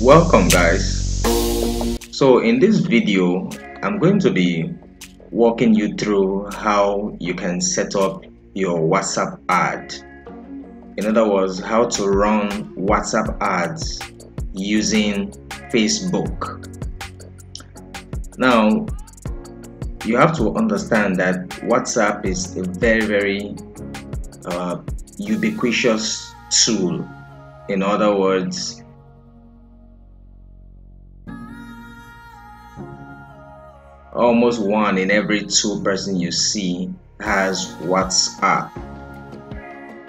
Welcome guys. So in this video I'm going to be walking you through how you can set up your WhatsApp ad. In other words, how to run WhatsApp ads using Facebook. Now you have to understand that WhatsApp is a very ubiquitous tool. In other words, almost 1 in every 2 person you see has WhatsApp,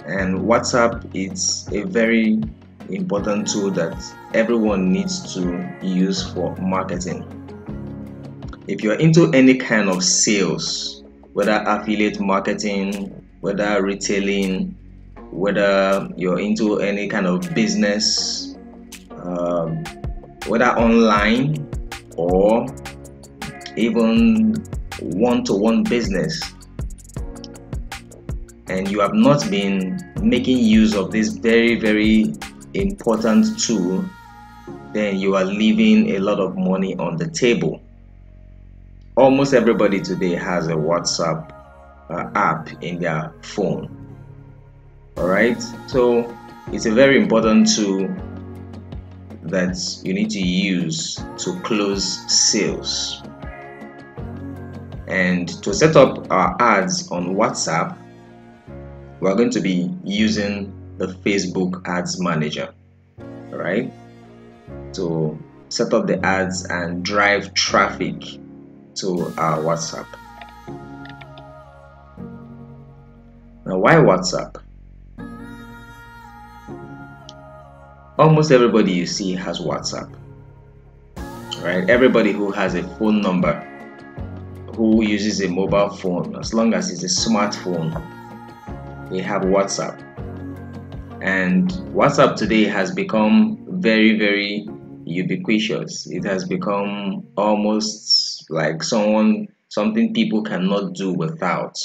and WhatsApp is a very important tool that everyone needs to use for marketing. If you're into any kind of sales, whether affiliate marketing, whether retailing, whether you're into any kind of business, whether online or even one-to-one business, and you have not been making use of this very important tool, then you are leaving a lot of money on the table. Almost everybody today has a WhatsApp app in their phone. Alright, so it's a very important tool that you need to use to close sales. And to set up our ads on WhatsApp, we're going to be using the Facebook Ads Manager. Alright, to set up the ads and drive traffic to our WhatsApp. Now, why WhatsApp? Almost everybody you see has WhatsApp. Right? Everybody who has a phone number, who uses a mobile phone, as long as it's a smartphone, they have WhatsApp. And WhatsApp today has become very ubiquitous. It has become almost like something people cannot do without.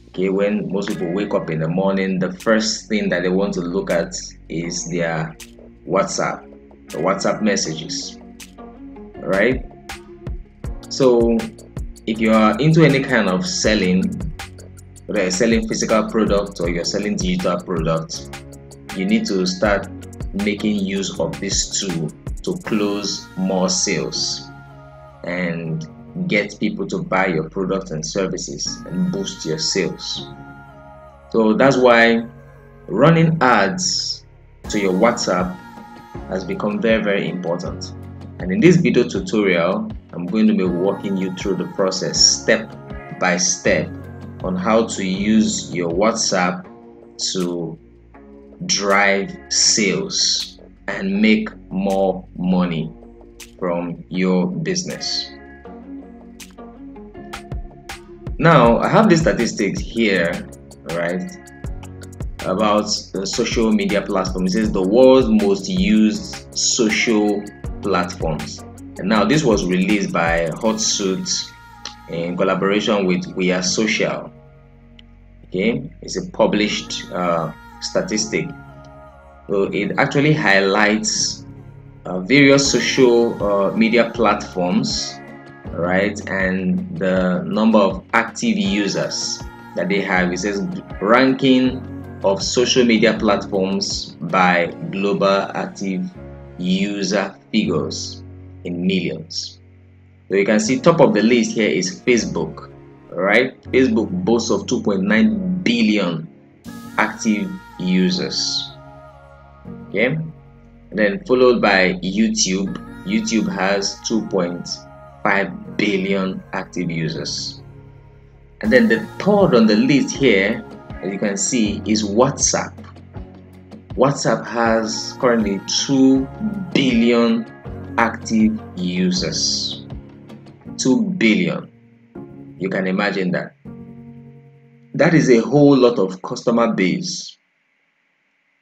Okay, when most people wake up in the morning, the first thing that they want to look at is their WhatsApp, the WhatsApp messages. Right? So if you are into any kind of selling, whether you're selling physical products or you're selling digital products, you need to start making use of this tool to close more sales and get people to buy your products and services and boost your sales. So that's why running ads to your WhatsApp has become very important. And in this video tutorial, I'm going to be walking you through the process step by step on how to use your WhatsApp to drive sales and make more money from your business. Now, I have the statistics here, right, about the social media platform. It says the world's most used social platforms. And now this was released by Hotsuite in collaboration with We Are Social. Okay, it's a published statistic. So it actually highlights various social media platforms, right, and the number of active users that they have. It says ranking of social media platforms by global active user figures in millions. So you can see top of the list here is Facebook. Right, Facebook boasts of 2.9 billion active users. Okay, and then followed by YouTube. YouTube has 2.5 billion active users. And then the third on the list here, as you can see, is WhatsApp. WhatsApp has currently 2 billion active users. 2 billion. You can imagine that. That is a whole lot of customer base.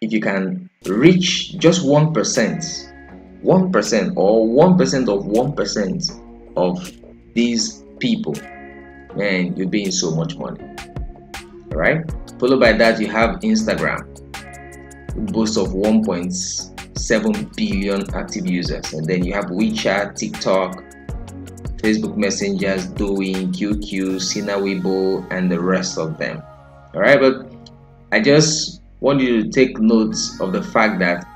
If you can reach just 1%, 1% or 1% of 1% of these people, man, you'll be in so much money. Alright? Followed by that, you have Instagram, boasts of 1.6 7 billion active users. And then you have WeChat, TikTok, Facebook Messengers, Douyin, QQ, Sina Weibo, and the rest of them. Alright, but I just want you to take notes of the fact that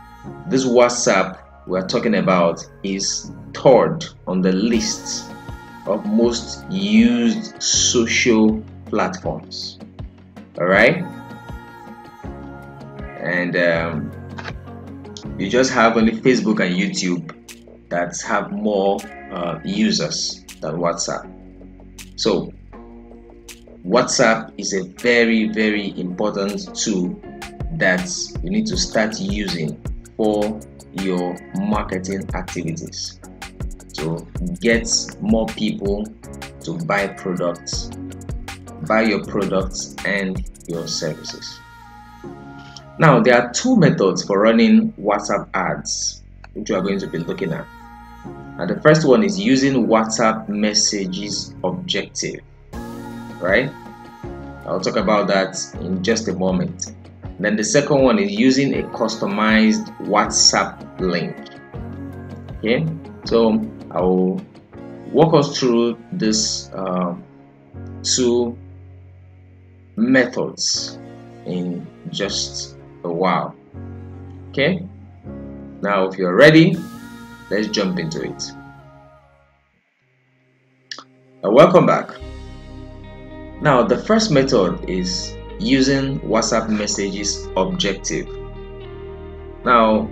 this WhatsApp we're talking about is third on the list of most used social platforms. Alright, and you just have only Facebook and YouTube that have more users than WhatsApp. So WhatsApp is a very, very important tool that you need to start using for your marketing activities to get more people to buy your products and your services. Now, there are two methods for running WhatsApp ads which we are going to be looking at. And the first one is using WhatsApp messages objective, right? I'll talk about that in just a moment. Then the second one is using a customized WhatsApp link. Okay, so I will walk us through this two methods in just a while. Okay, now if you're ready, let's jump into it. Welcome back. Now, the first method is using WhatsApp messages objective. Now,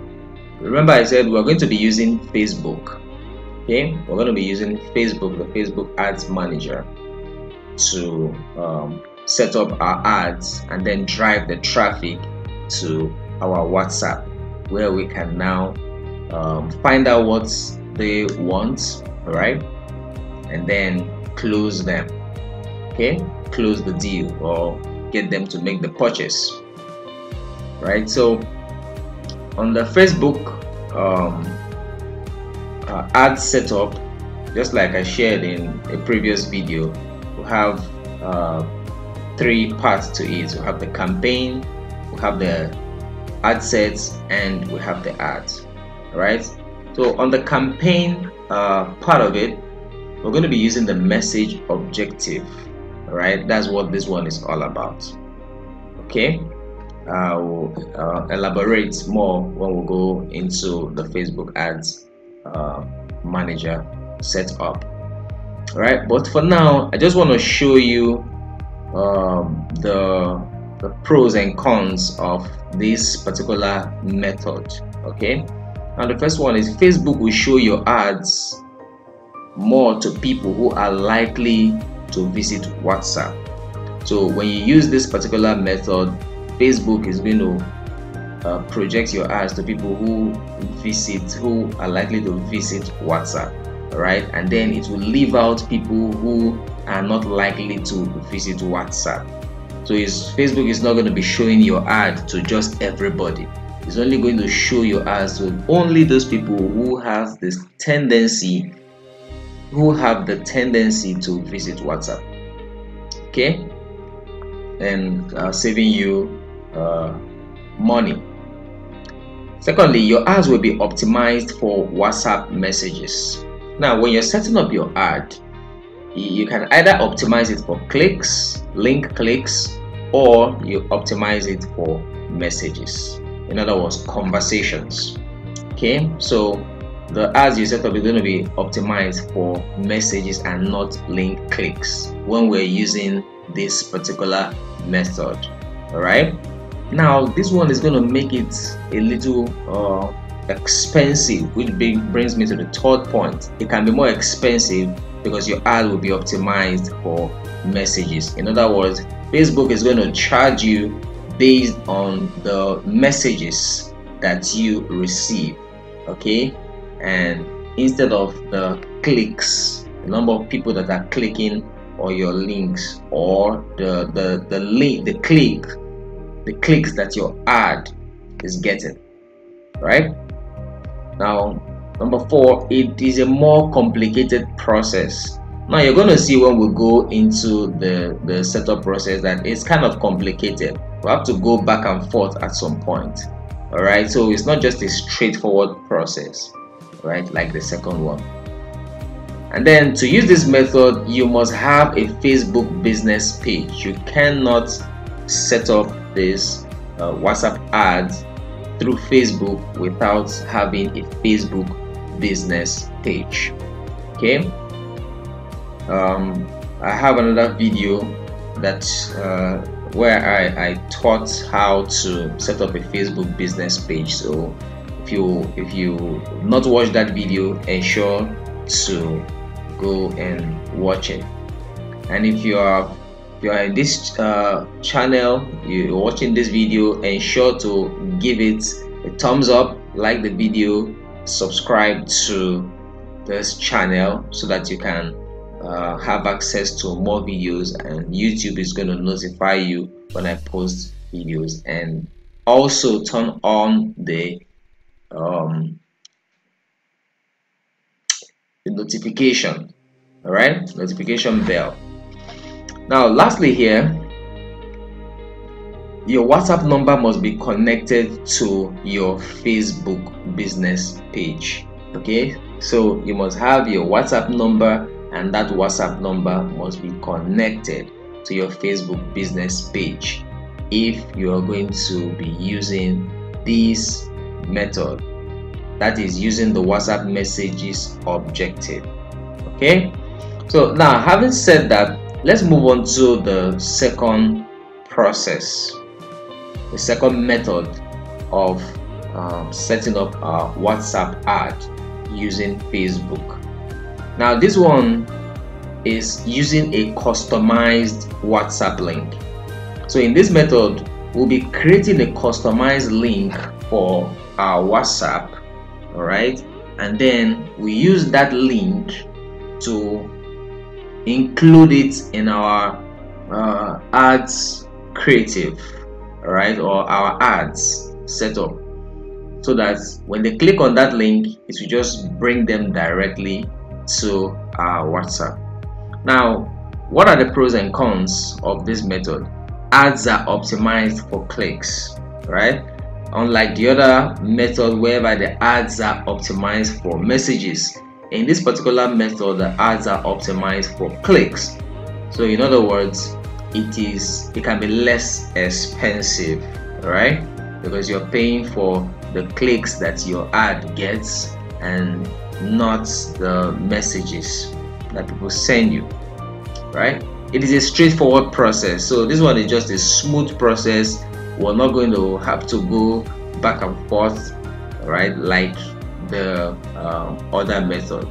remember I said we're going to be using Facebook. Okay, we're going to be using Facebook, the Facebook Ads Manager, to set up our ads and then drive the traffic to our WhatsApp, where we can now find out what they want, right, and then close them. Okay, close the deal or get them to make the purchase, right? So on the Facebook ad setup, just like I shared in a previous video, we have 3 parts to it. We have the campaign, we have the ad sets, and we have the ads, right? So on the campaign part of it, we're going to be using the message objective, right? That's what this one is all about. Okay, I will elaborate more when we go into the Facebook Ads Manager setup. All right, but for now, I just want to show you the pros and cons of this particular method. Okay, now the first one is Facebook will show your ads more to people who are likely to visit WhatsApp. So when you use this particular method, Facebook is going to project your ads to people who are likely to visit WhatsApp, right? And then it will leave out people who are not likely to visit WhatsApp. So Facebook is not going to be showing your ad to just everybody. It's only going to show your ads to only those people who have the tendency to visit WhatsApp. Okay, and saving you money. Secondly, your ads will be optimized for WhatsApp messages. Now, when you're setting up your ad, you can either optimize it for clicks, link clicks, or you optimize it for messages. In other words, conversations. Okay, so the ads you set up is going to be optimized for messages and not link clicks when we're using this particular method. All right, now this one is going to make it a little expensive, which brings me to the third point. It can be more expensive because your ad will be optimized for messages. In other words, Facebook is going to charge you based on the messages that you receive. Okay, and instead of the clicks, the number of people that are clicking on your links, or the clicks that your ad is getting, right? Now, number 4, it is a more complicated process. Now you're going to see when we go into the setup process that it's kind of complicated. We have to go back and forth at some point. All right, so it's not just a straightforward process, right, like the second one. And then to use this method, you must have a Facebook business page. You cannot set up this WhatsApp ads through Facebook without having a Facebook business page. Okay. I have another video that where I taught how to set up a Facebook business page. So if you not watch that video, ensure to go and watch it. And if you are in this channel, you're watching this video, ensure to give it a thumbs up, like the video, subscribe to this channel so that you can have access to more videos, and YouTube is going to notify you when I post videos. And also turn on the notification, all right, notification bell. Now lastly here, your WhatsApp number must be connected to your Facebook business page. Okay, so you must have your WhatsApp number, and that WhatsApp number must be connected to your Facebook business page if you are going to be using this method, that is using the WhatsApp messages objective. Okay, so now having said that, let's move on to the second process, the second method of setting up a WhatsApp ad using Facebook. Now this one is using a customized WhatsApp link. So in this method, we'll be creating a customized link for our WhatsApp, all right, and then we use that link to include it in our ads creative, all right, or our ads setup, so that when they click on that link, it will just bring them directly to our WhatsApp. Now, what are the pros and cons of this method? Ads are optimized for clicks, right? Unlike the other method whereby the ads are optimized for messages, in this particular method the ads are optimized for clicks. So in other words, it can be less expensive, right? Because you're paying for the clicks that your ad gets and not the messages that people send you, right? It is a straightforward process. So this one is just a smooth process. We're not going to have to go back and forth, right, like the other method.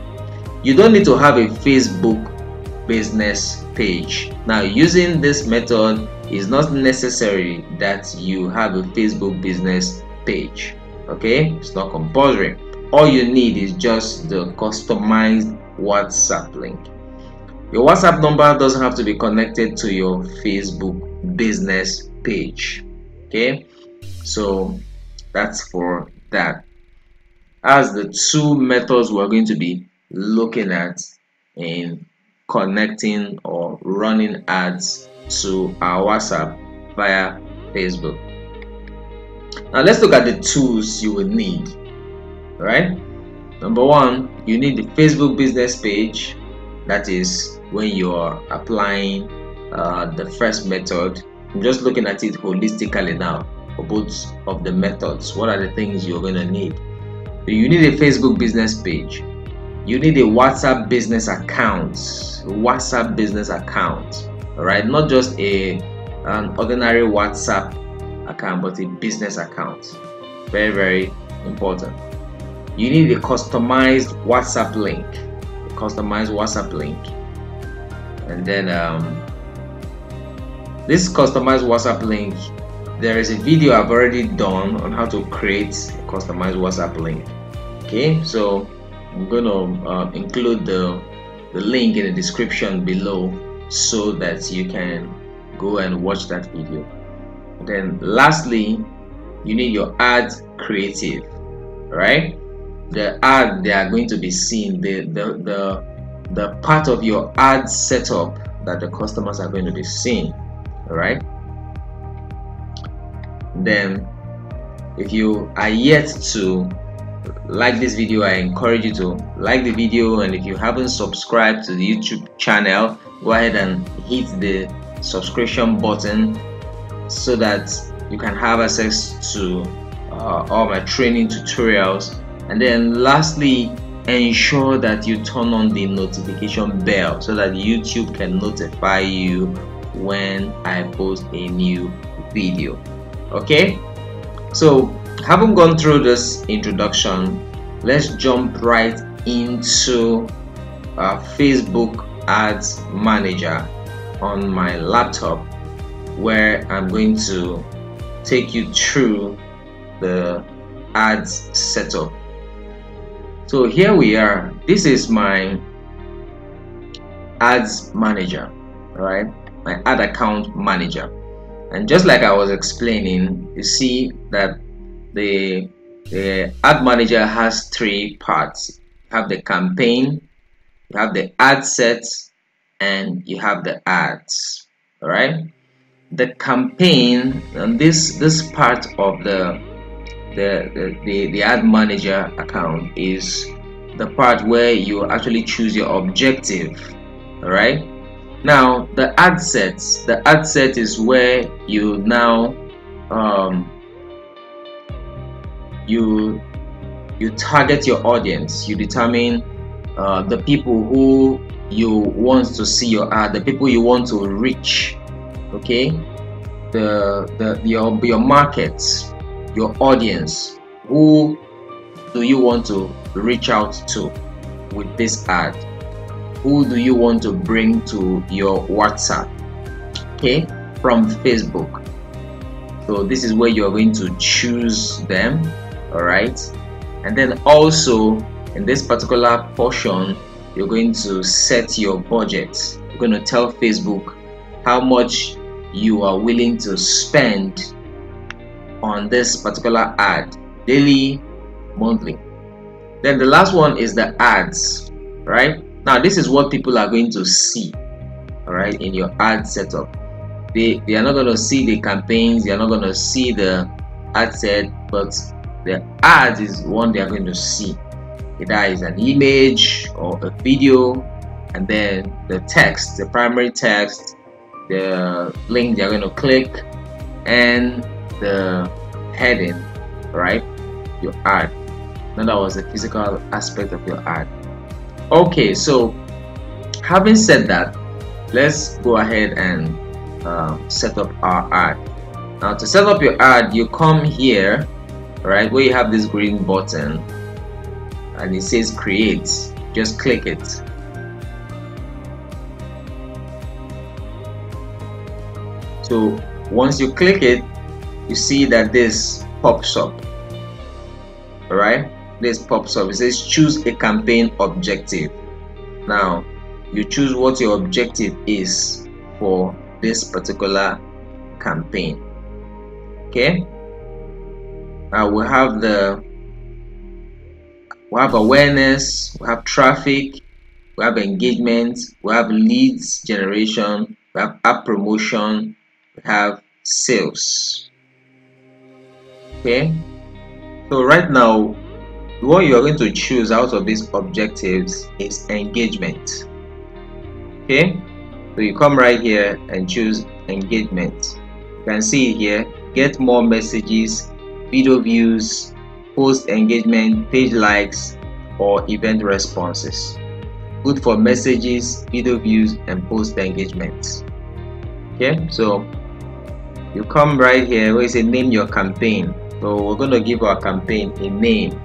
You don't need to have a Facebook business page. Now, using this method is not necessary that you have a Facebook business page. Okay, it's not compulsory. All you need is just the customized WhatsApp link. Your WhatsApp number doesn't have to be connected to your Facebook business page. Okay, so that's for that. As the two methods we're going to be looking at in connecting or running ads to our WhatsApp via Facebook. Now let's look at the tools you will need. Right? Number one, you need the Facebook business page. That is when you're applying the first method. I'm just looking at it holistically now for both of the methods. What are the things you're going to need? You need a Facebook business page. You need a WhatsApp business account. WhatsApp business account. All right, not just an ordinary WhatsApp account, but a business account. Very, very important. You need a customized WhatsApp link. A customized WhatsApp link. And then this customized WhatsApp link, there is a video I've already done on how to create a customized WhatsApp link. Okay, so I'm going to include the link in the description below so that you can go and watch that video. Then lastly, you need your ad creative, right? The ad they are going to be seeing, the part of your ad setup that the customers are going to be seeing, all right? Then if you are yet to like this video, I encourage you to like the video, and if you haven't subscribed to the YouTube channel, go ahead and hit the subscription button so that you can have access to all my training tutorials. And then lastly, ensure that you turn on the notification bell so that YouTube can notify you when I post a new video. Okay, so having gone through this introduction, let's jump right into Facebook Ads Manager on my laptop, where I'm going to take you through the ads setup. So here we are. This is my ads manager, all right, my ad account manager. And just like I was explaining, you see that the ad manager has three parts. You have the campaign, you have the ad sets, and you have the ads. All right, the campaign, and this part of the ad manager account is the part where you actually choose your objective. All right, now the ad set is where you now you target your audience. You determine the people who you want to see your ad, the people you want to reach. Okay, your markets, your audience. Who do you want to reach out to with this ad? Who do you want to bring to your WhatsApp, okay, from Facebook? So this is where you're going to choose them. All right, and then also in this particular portion, you're going to set your budget. You're going to tell Facebook how much you are willing to spend on this particular ad, daily, monthly. Then the last one is the ads. Right, now this is what people are going to see, all right, in your ad setup. They are not going to see the campaigns, they are not going to see the ad set, but the ads is one they are going to see. Either is an image or a video, and then the text, the primary text, the link they are going to click, and the heading, right, your ad. Now that was the physical aspect of your ad. Okay, so having said that, let's go ahead and set up our ad. Now to set up your ad, you come here, right, where you have this green button and it says create. Just click it. So once you click it, you see that this pops up. All right, this pops up. It says choose a campaign objective. Now you choose what your objective is for this particular campaign. Okay, now we have awareness, we have traffic, we have engagement, we have leads generation, we have app promotion, we have sales. Okay, so right now what you are going to choose out of these objectives is engagement. Okay, so you come right here and choose engagement. You can see here, get more messages, video views, post engagement, page likes, or event responses. Good for messages, video views, and post engagement. Okay, so you come right here where you say name your campaign. So we're going to give our campaign a name.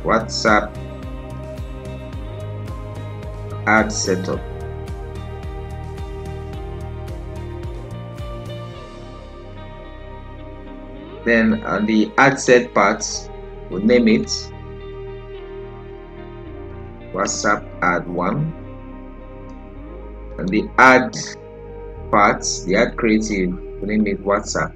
WhatsApp ad setup. Then on the ad set parts, we'll name it WhatsApp ad 1. And the ad parts, the ad creative, we'll name it WhatsApp.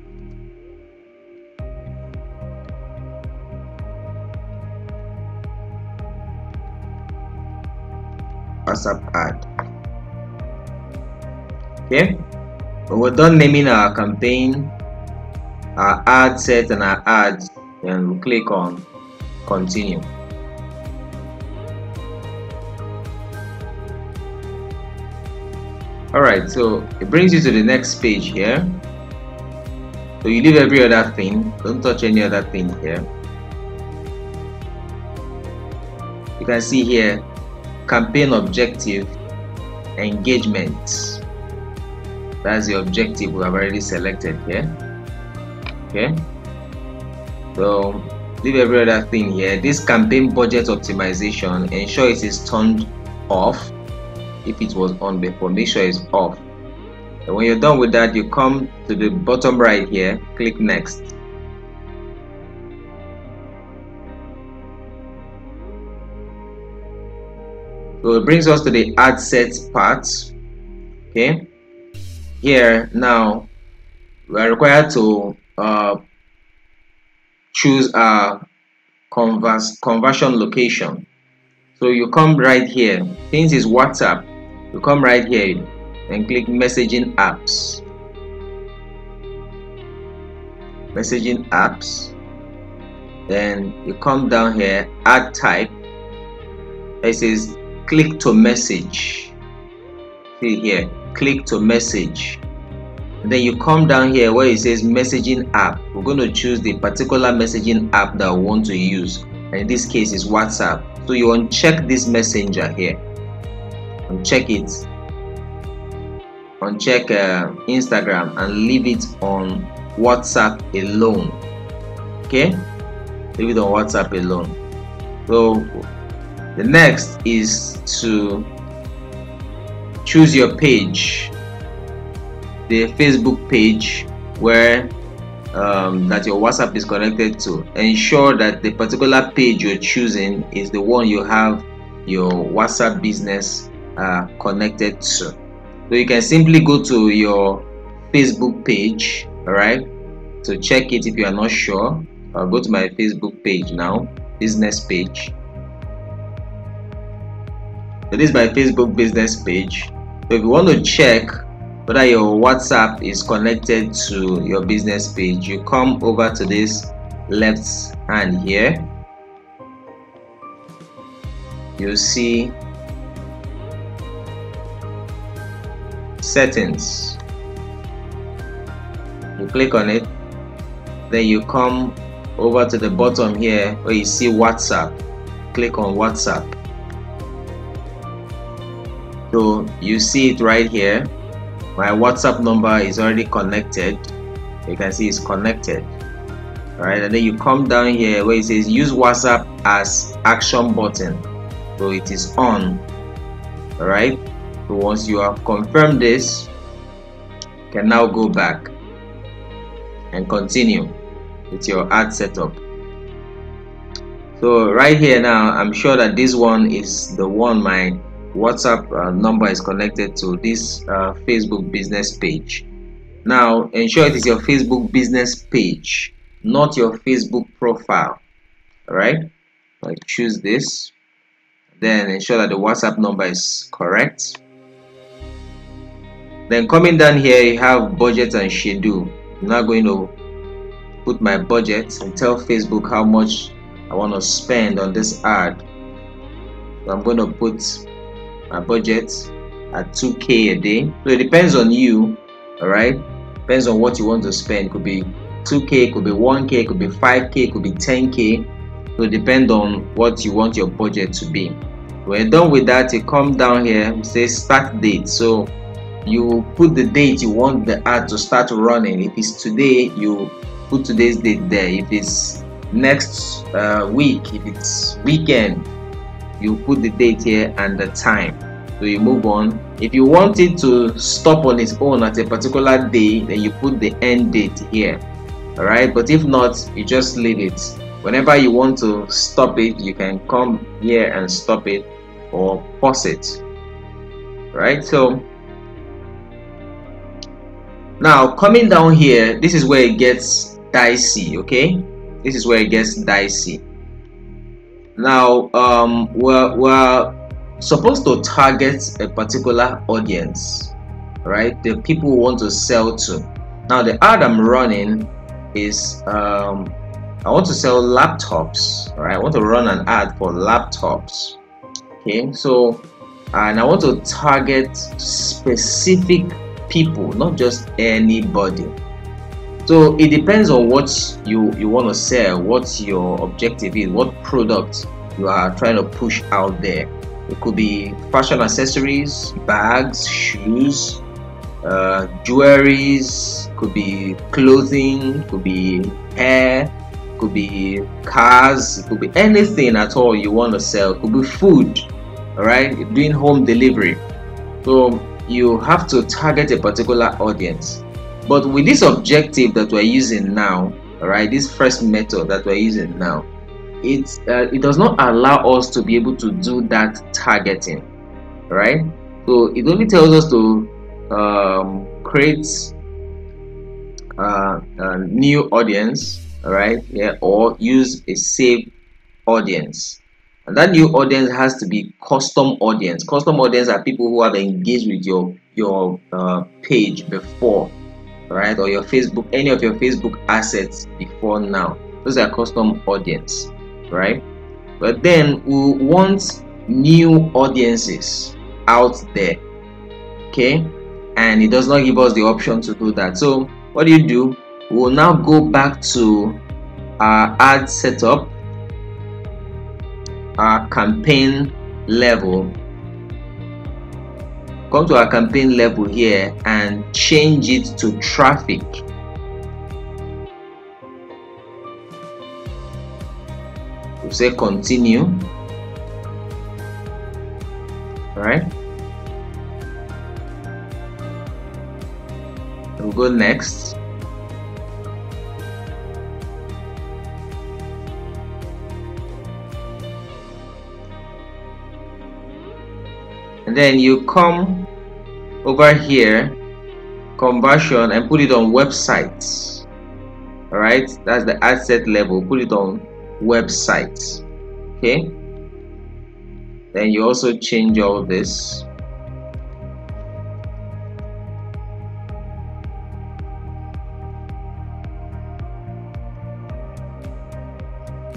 WhatsApp ad. Okay, when we're done naming our campaign, our ad set and our ads, then we'll click on continue. Alright, so it brings you to the next page here. So you leave every other thing, don't touch any other thing here. You can see here campaign objective, engagement. That's the objective we have already selected here. Okay, so leave every other thing here. This campaign budget optimization, ensure it is turned off. If it was on before, make sure it's off. And when you're done with that, you come to the bottom right here, click next. So it brings us to the ad set part. Okay, here now we are required to choose our conversion location. So you come right here, since it's WhatsApp, you come right here and click messaging apps. Messaging apps. Then you come down here, add type. It says click to message. See here, click to message. And then you come down here where it says messaging app. We're going to choose the particular messaging app that we want to use, and in this case is WhatsApp. So you uncheck this messenger here, uncheck it, uncheck Instagram, and leave it on WhatsApp alone. Okay, leave it on WhatsApp alone. So the next is to choose your page, the Facebook page where that your WhatsApp is connected to. Ensure that the particular page you're choosing is the one you have your WhatsApp business connected to. So you can simply go to your Facebook page, alright, to check it if you are not sure. I'll go to my Facebook page now, business page. So this is my Facebook business page. So if you want to check whether your WhatsApp is connected to your business page, you come over to this left hand here. You'll see settings. You click on it, then you come over to the bottom here where you see WhatsApp. Click on WhatsApp. So you see it right here. My WhatsApp number is already connected. You can see it's connected. Alright, and then you come down here where it says use WhatsApp as action button. So it is on. Alright, so once you have confirmed this, you can now go back and continue with your ad setup. So right here now, I'm sure that this one is the one my WhatsApp number is connected to, this Facebook business page. Now ensure it is your Facebook business page, not your Facebook profile. Alright, I choose this, then ensure that the WhatsApp number is correct. Then coming down here, you have budget and schedule. I'm now going to put my budget and tell Facebook how much I want to spend on this ad. So I'm going to put my budget at 2K a day. So it depends on you, alright, depends on what you want to spend. It could be 2K, it could be 1K, it could be 5K, it could be 10K. So it depends on what you want your budget to be. When you're done with that, you come down here, it says start date. So you put the date you want the ad to start running. If it's today, you put today's date there. If it's next week, if it's weekend, you put the date here and the time. So you move on. If you want it to stop on its own at a particular day, then you put the end date here. Alright, but if not, you just leave it. Whenever you want to stop it, you can come here and stop it or pause it. Right, so now coming down here, this is where it gets dicey. Okay, this is where it gets dicey. Now we're supposed to target a particular audience, right? The people who want to sell to. Now the ad I'm running is I want to sell laptops, right? I want to run an ad for laptops. Okay, so and I want to target specific people, not just anybody. So it depends on what you want to sell, what your objective is, what product you are trying to push out there. It could be fashion accessories, bags, shoes, jewelries, could be clothing, could be hair, could be cars, it could be anything at all you want to sell. It could be food, all right? You're doing home delivery. So you have to target a particular audience. But with this objective that we're using now, all right, this first method that we're using now, it does not allow us to be able to do that targeting, right? So it only tells us to create a new audience, all right, yeah, or use a saved audience. And that new audience has to be custom audience. Custom audience are people who have engaged with your page before, right, or your Facebook, any of your Facebook assets before now. Those are custom audience, right? But then we want new audiences out there, okay? And it does not give us the option to do that. So what do? We will now go back to our ad setup, our campaign level. Come to our campaign level here and change it to traffic. We'll say continue. All right. We'll go next. And then you come over here, conversion, and put it on websites. All right, that's the ad set level. Put it on websites. Okay. Then you also change all this.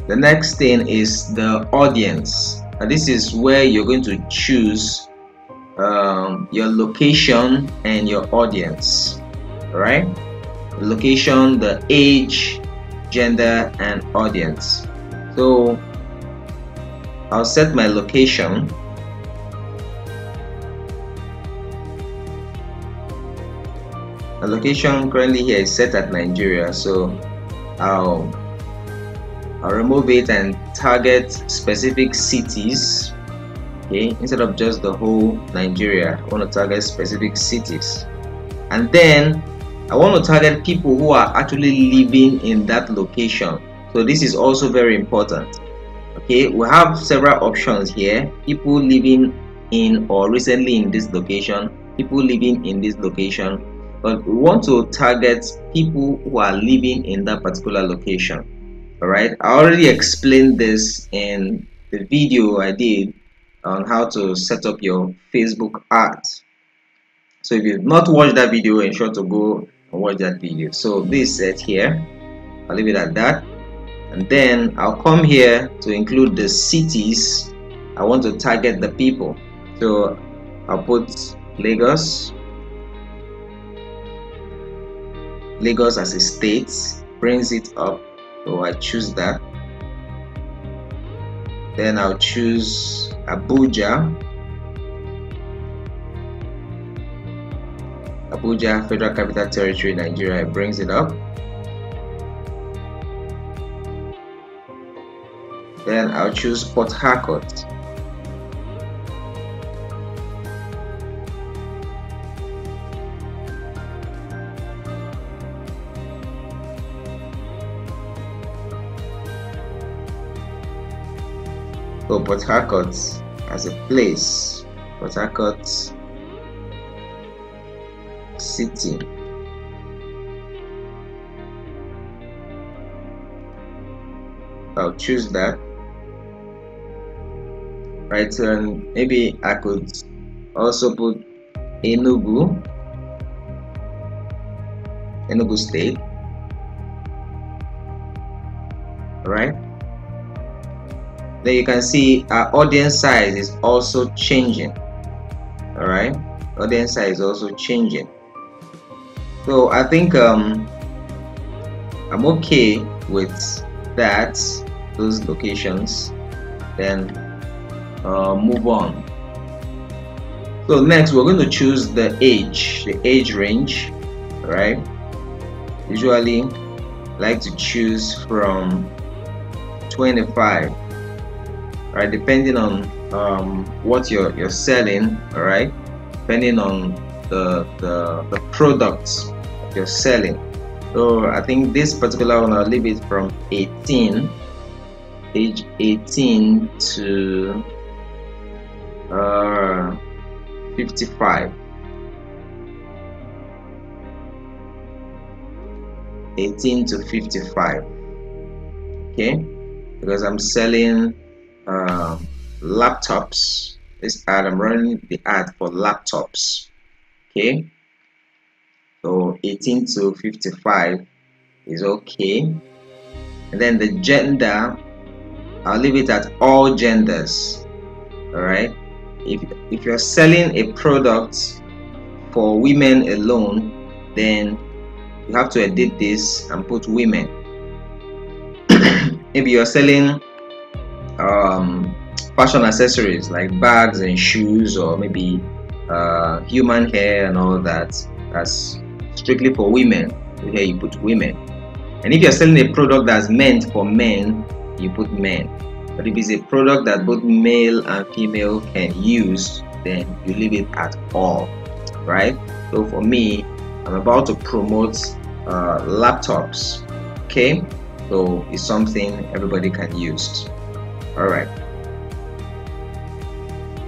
The next thing is the audience. And this is where you're going to choose your location and your audience. All right, the location, the age, gender, and audience. So I'll set my location. The location currently here is set at Nigeria, so I'll remove it and target specific cities. Okay, instead of just the whole Nigeria, I want to target specific cities. And then I want to target people who are actually living in that location. So this is also very important. Okay, we have several options here: people living in or recently in this location, people living in this location, but we want to target people who are living in that particular location. All right, I already explained this in the video I did on how to set up your Facebook ads. So if you've not watched that video, ensure to go and watch that video. So this is set here. I'll leave it at that. And then I'll come here to include the cities I want to target the people. So I'll put Lagos. Lagos as a state brings it up. So I choose that. Then I'll choose Abuja. Abuja, Federal Capital Territory, Nigeria. It brings it up. Then I'll choose Port Harcourt. So Port Harcourt as a place, Port Harcourt city. I'll choose that. right? And maybe I could also put Enugu State, right? Then you can see our audience size is also changing. All right, audience size is also changing. So I think I'm okay with that, those locations. Then move on. So next we're going to choose the age range, right? Usually like to choose from 25, right? Depending on what you're selling, all right? Depending on the products you're selling. So I think this particular one I'll leave it from 18, age 18 to 55. 18 to 55. Okay, because I'm selling laptops. This ad, I'm running the ad for laptops. Okay, so 18 to 55 is okay. And then the gender, I'll leave it at all genders. All right, if you're selling a product for women alone, then you have to edit this and put women. Maybe you're selling fashion accessories like bags and shoes, or maybe human hair and all that. That's strictly for women. So here you put women. And if you're selling a product that's meant for men, you put men. But if it's a product that both male and female can use, then you leave it at all, right? So for me, I'm about to promote laptops. Okay, so it's something everybody can use. All right.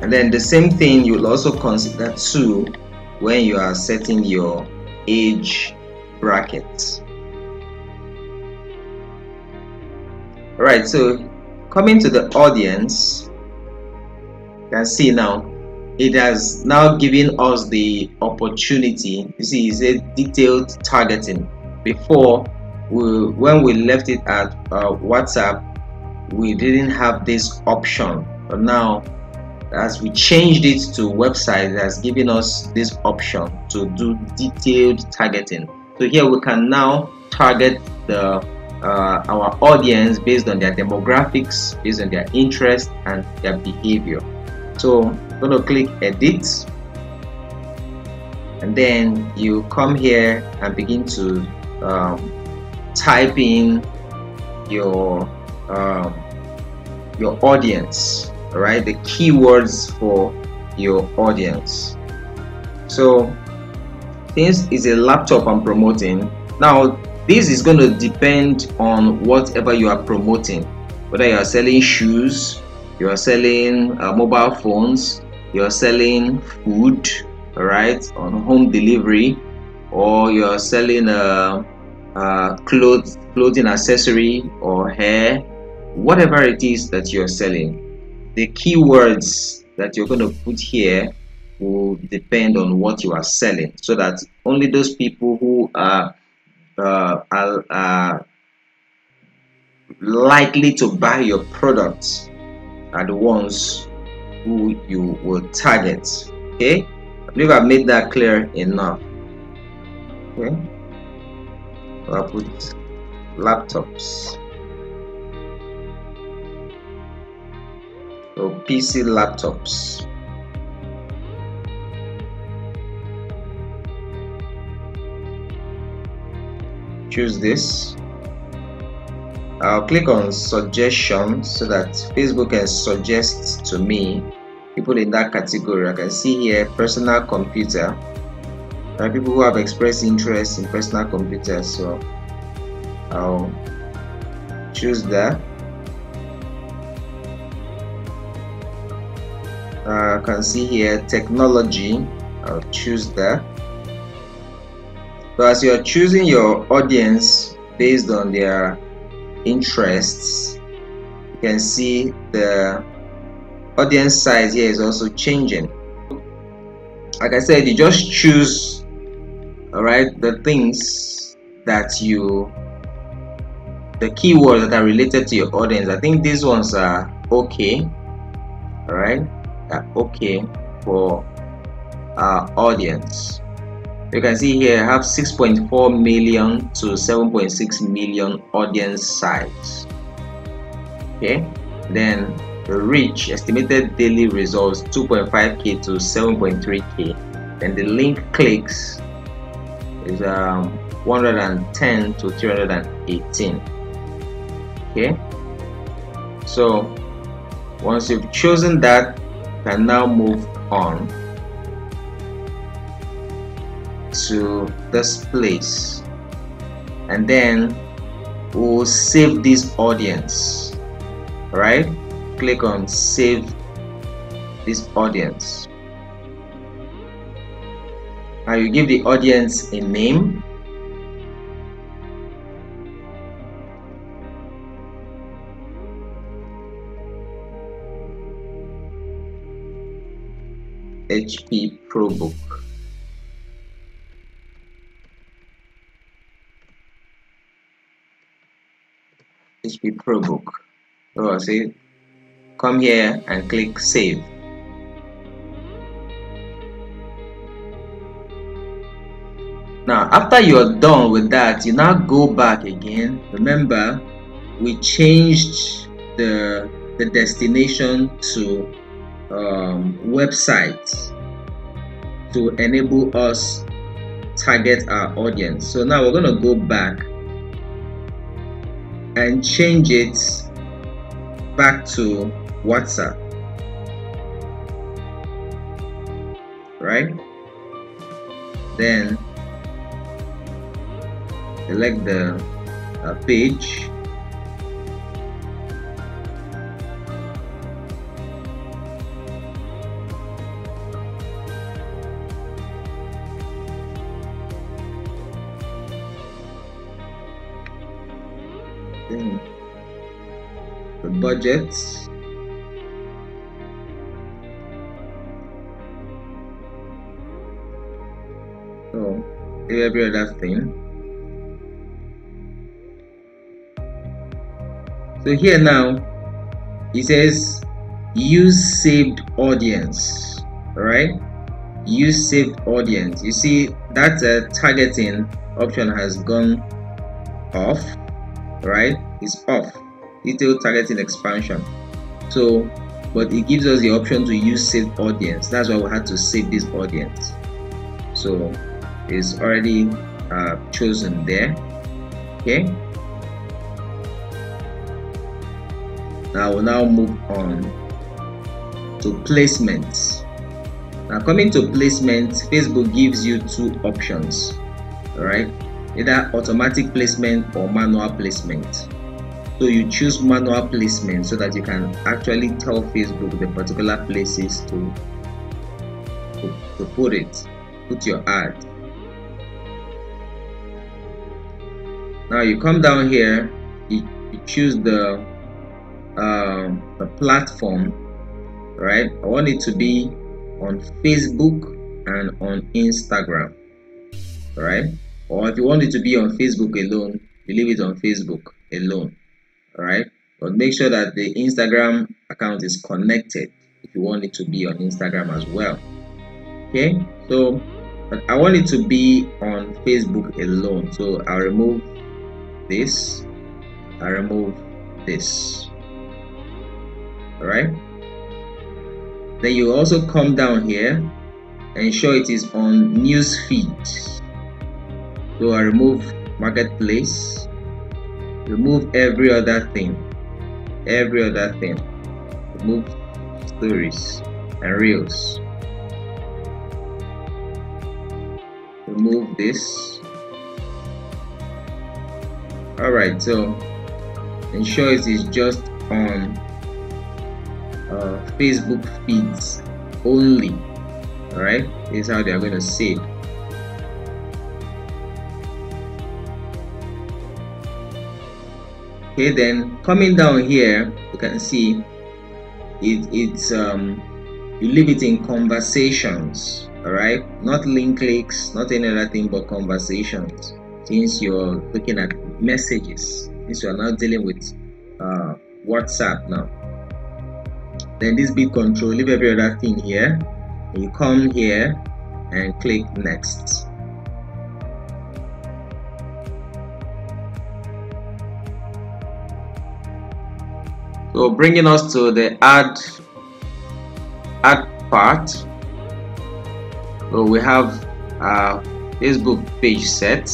And then the same thing you'll also consider too when you are setting your age brackets. All right, so coming to the audience, you can see now it has now given us the opportunity. You see, it's a detailed targeting. Before, when we left it at WhatsApp, we didn't have this option, but now as we changed it to website, it has given us this option to do detailed targeting. So here we can now target our audience based on their demographics, based on their interest and their behavior. So I'm going to click edit, and then you come here and begin to type in your audience, right? The keywords for your audience. So since it's a laptop I'm promoting, now this is going to depend on whatever you are promoting, whether you are selling shoes, you are selling mobile phones, you are selling food, all right, on home delivery, or you are selling clothing accessory or hair, whatever it is that you're selling. The keywords that you're going to put here will depend on what you are selling, so that only those people who are likely to buy your products are the ones who you will target. Okay, I believe I've made that clear enough. Okay, so I'll put laptops. So PC laptops. Choose this. I'll click on suggestions so that Facebook can suggest to me people in that category. I can see here personal computer. There are people who have expressed interest in personal computers, so I'll choose that. I can see here technology. I'll choose that. So as you're choosing your audience based on their interests, you can see the audience size here is also changing. Like I said, you just choose, all right, the things that the keywords that are related to your audience. I think these ones are okay, all right, are okay for our audience. You can see here I have 6.4 million to 7.6 million audience size. Okay, then the reach, estimated daily results 2.5k to 7.3k. Then the link clicks is 110 to 318. Okay, so once you've chosen that, you can now move on to this place, and then we'll save this audience. All right, click on save this audience. Now you give the audience a name. HP ProBook. HP ProBook. So I say come here and click save. Now after you're done with that, you now go back again. Remember, we changed the destination to websites to enable us target our audience. So now we're going to go back and change it back to WhatsApp, right? Then select the page, then the budget, so every other thing. So here now it says use saved audience, right? Use saved audience. You see that targeting option has gone off, right? It's off. Detailed targeting expansion. So but it gives us the option to use saved audience. That's why we had to save this audience. So it's already chosen there. Okay, now we'll now move on to placements. Now coming to placement, Facebook gives you two options, right? Either automatic placement or manual placement. So you choose manual placement so that you can actually tell Facebook the particular places to put your ad. Now you come down here, you choose the platform, right? I want it to be on Facebook and on Instagram, right? Or if you want it to be on Facebook alone, you leave it on Facebook alone, right? But make sure that the Instagram account is connected if you want it to be on Instagram as well. Okay, so but I want it to be on Facebook alone, so I'll remove this, I remove this. All right, then you also come down here and ensure it is on news feed. So I remove marketplace, remove every other thing, remove stories and reels, remove this. All right, so ensure it is just on Facebook feeds only. All right, this is how they are going to save. Okay, then coming down here, you can see you leave it in conversations. All right, not link clicks, not any other thing, but conversations. Since you're looking at messages, since you're now dealing with WhatsApp now, then this bit control, leave every other thing here. And you come here and click next. So bringing us to the add part. So we have our Facebook page set,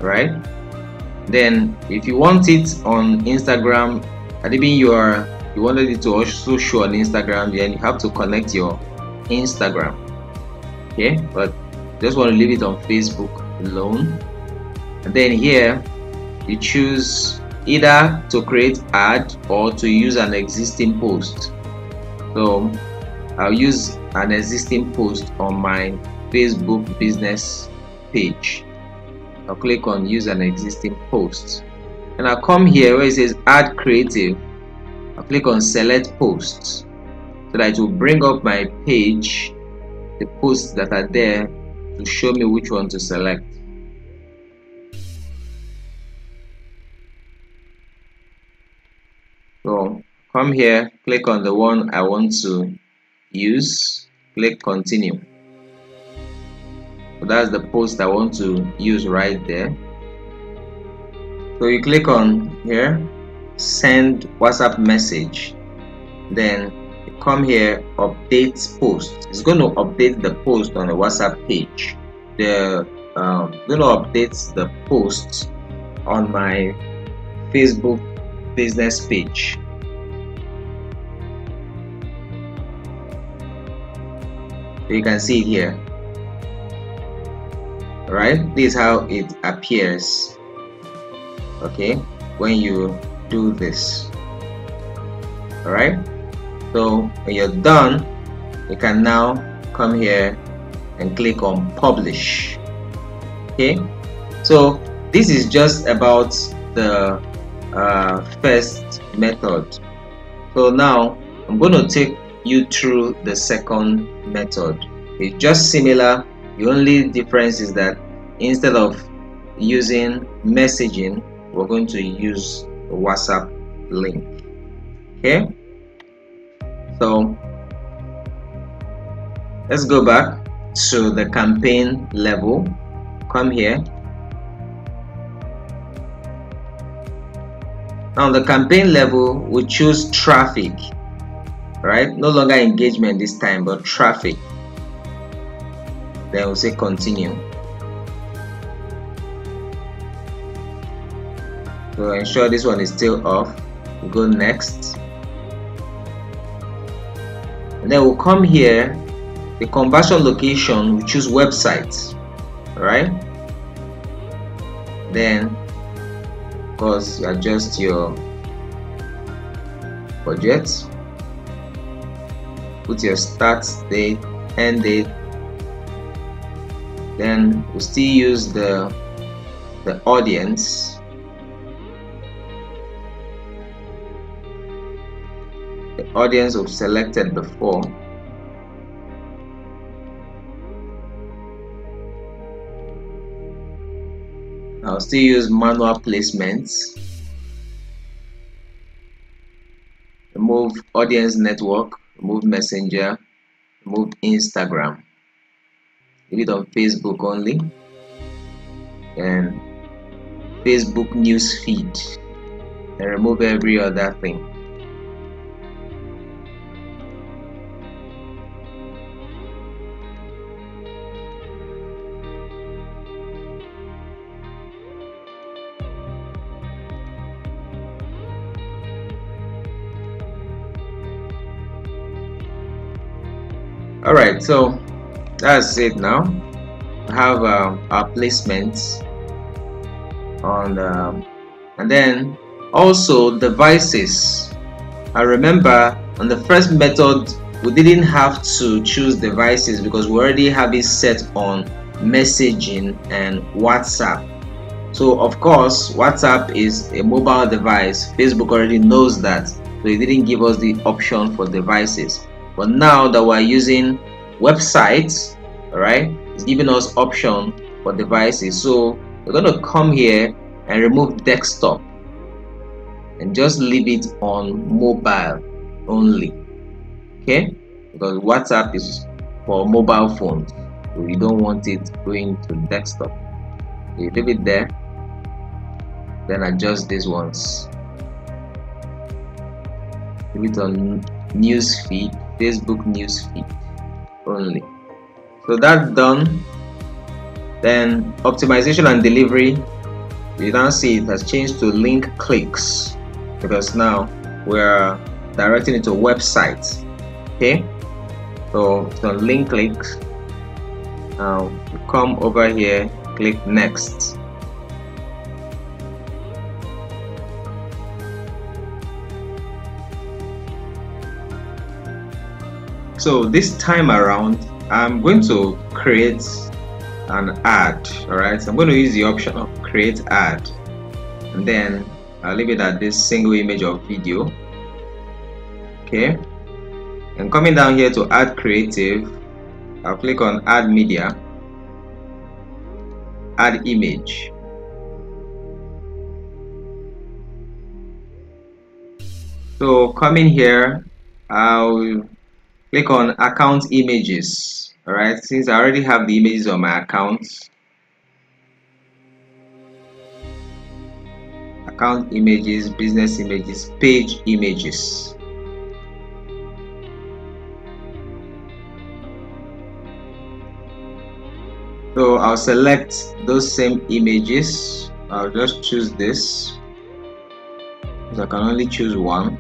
right? Then if you want it on Instagram, and even you wanted it to also show on Instagram, then you have to connect your Instagram. Okay, but just want to leave it on Facebook alone. And then here you choose either to create ad or to use an existing post. So I'll use an existing post on my Facebook business page. I'll click on use an existing post, and I'll come here where it says add creative. I'll click on select posts, so that it will bring up my page, the posts that are there, to show me which one to select. So come here, click on the one I want to use, click continue. So that's the post I want to use right there. So you click on here, send WhatsApp message, then you come here, update post. It's going to update the post on the WhatsApp page. Going to update the post on my Facebook business page. So you can see it here. Right, this is how it appears, okay, when you do this. All right, so when you're done, you can now come here and click on publish. Okay, so this is just about the first method. So now I'm going to take you through the second method. It's just similar. The only difference is that instead of using messaging, we're going to use a WhatsApp link. Okay, so let's go back to the campaign level. Come here. Now, on the campaign level, we choose traffic, right? No longer engagement this time, but traffic. Then we'll say continue. So ensure this one is still off. We'll go next. And then we'll come here, the conversion location, we choose websites, right? Then, of course, you adjust your budget. Put your start date, end date. Then we still use the audience. The audience we've selected before. I'll still use manual placements. Remove audience network, remove messenger, remove Instagram. Leave it on Facebook only, and Facebook news feed, and remove every other thing. Alright, so that's it now. I have our placements on and then also devices. I remember on the first method we didn't have to choose devices because we already have it set on messaging and WhatsApp. So of course WhatsApp is a mobile device. Facebook already knows that. so it didn't give us the option for devices. But now that we're using websites, all right, it's giving us option for devices. So we're going to come here and remove desktop and just leave it on mobile only, okay, because WhatsApp is for mobile phones, so you don't want it going to desktop. You leave it there, then adjust these ones, leave it on news feed, Facebook news feed only. So that's done. Then optimization and delivery, you now see it has changed to link clicks, because now we're directing it to websites. Okay, so it's on link clicks. Now you come over here, click next. So this time around, I'm going to create an ad. All right, so I'm going to use the option of create ad, and then I'll leave it at this single image of video. Okay, and coming down here to add creative, I'll click on add media, add image. So coming here, I'll click on account images. All right, since I already have the images on my account, account images, business images, page images. So I'll select those same images. I'll just choose this, because I can only choose one.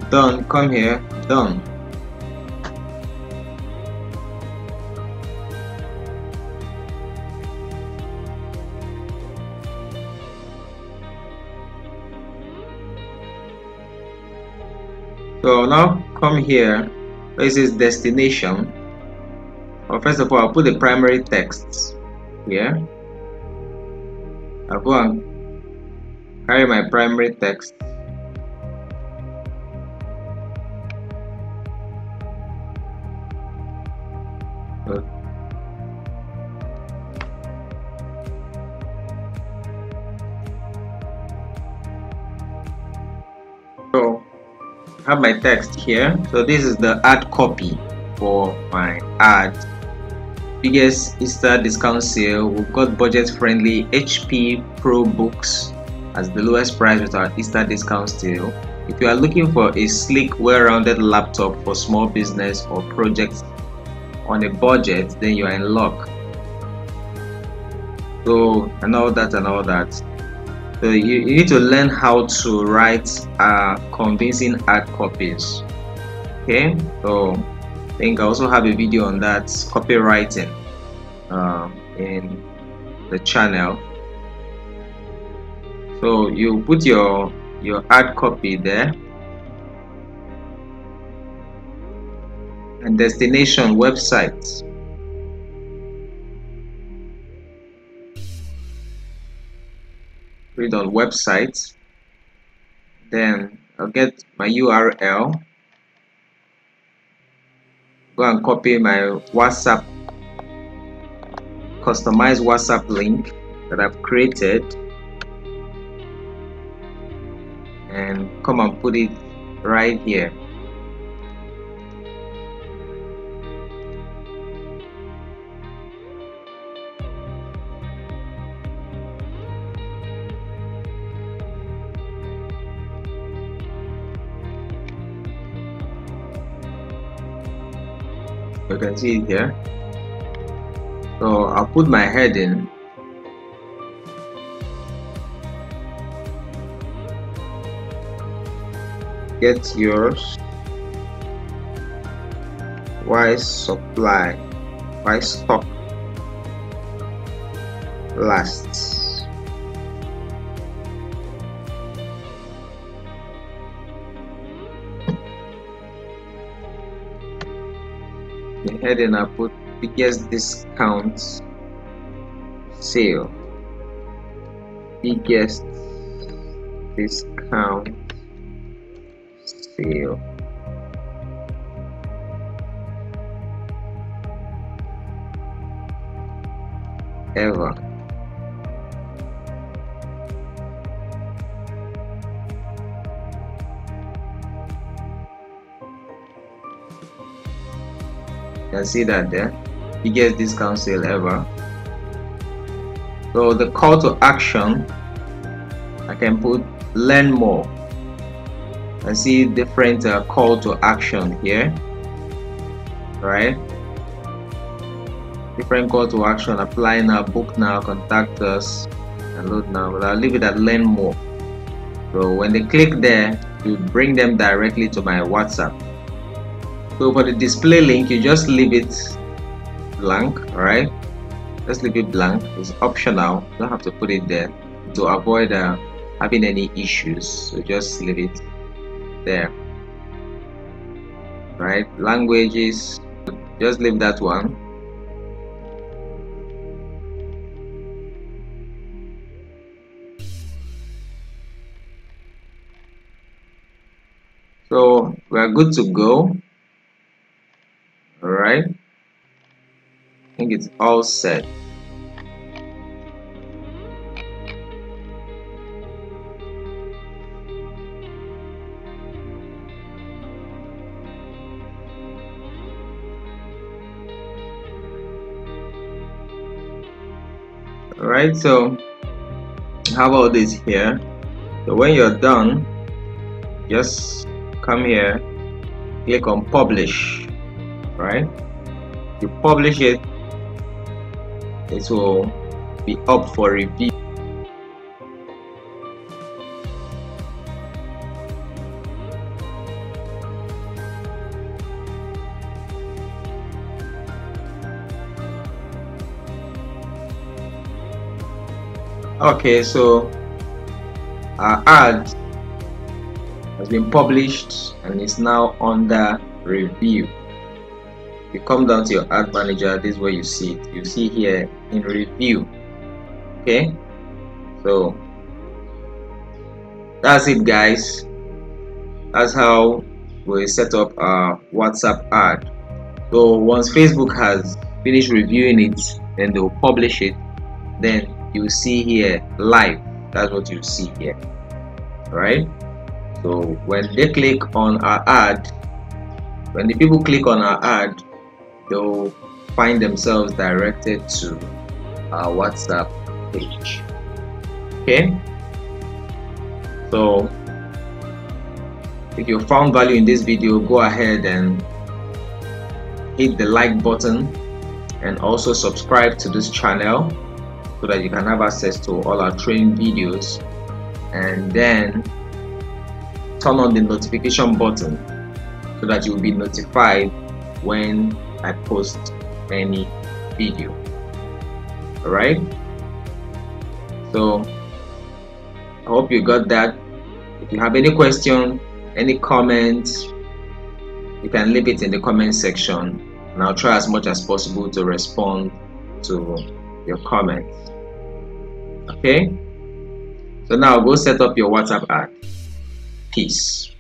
Done. Come here. Done. So now come here. This is destination. Well, first of all, I'll put the primary text here. I'll go and carry my primary text. So I have my text here. So this is the ad copy for my ad. Biggest Easter discount sale. We've got budget friendly HP Pro books as the lowest price with our Easter discount sale. If you are looking for a sleek, well-rounded laptop for small business or projects on a budget, then you are in luck. So and all that. So you need to learn how to write convincing ad copies. Okay, so I think I also have a video on that, copywriting, in the channel. So you put your ad copy there, and destination website. Read on website, then I'll get my URL, go and copy my WhatsApp, customized WhatsApp link that I've created, and come and put it right here. You can see it here. So I'll put my heading. Get yours. Why supply? Why stock? lasts. The heading I put biggest discount sale. Biggest discount sale. Ever. You can see that there, biggest discount sale ever. So the call to action, I can put learn more. I see different call to action here, right? Different call to action: apply now, book now, contact us, download now. But I'll leave it at learn more. So when they click there, you bring them directly to my WhatsApp. So for the display link, you just leave it blank, right? Just leave it blank. It's optional. You don't have to put it there to avoid having any issues. So just leave it there, right? Languages, just leave that one. So we are good to go. All right, I think it's all set. All right, so how about this here? So when you're done, just come here, click on publish, right? You publish it, it will be up for review. Okay, so our ad has been published and is now under review. You come down to your ad manager, this is where you see it. You see here in review. Okay, so that's it, guys. That's how we set up our WhatsApp ad. So once Facebook has finished reviewing it, then they'll publish it. Then you see here live. That's what you see here, right? So when they click on our ad, when the people click on our ad, they'll find themselves directed to our WhatsApp page. Okay, so if you found value in this video, go ahead and hit the like button and also subscribe to this channel so that you can have access to all our training videos, and then turn on the notification button so that you will be notified when I post any video. Alright, so I hope you got that. If you have any question, any comments, you can leave it in the comment section and I'll try as much as possible to respond to your comments. Okay, so now go set up your WhatsApp ad. Peace.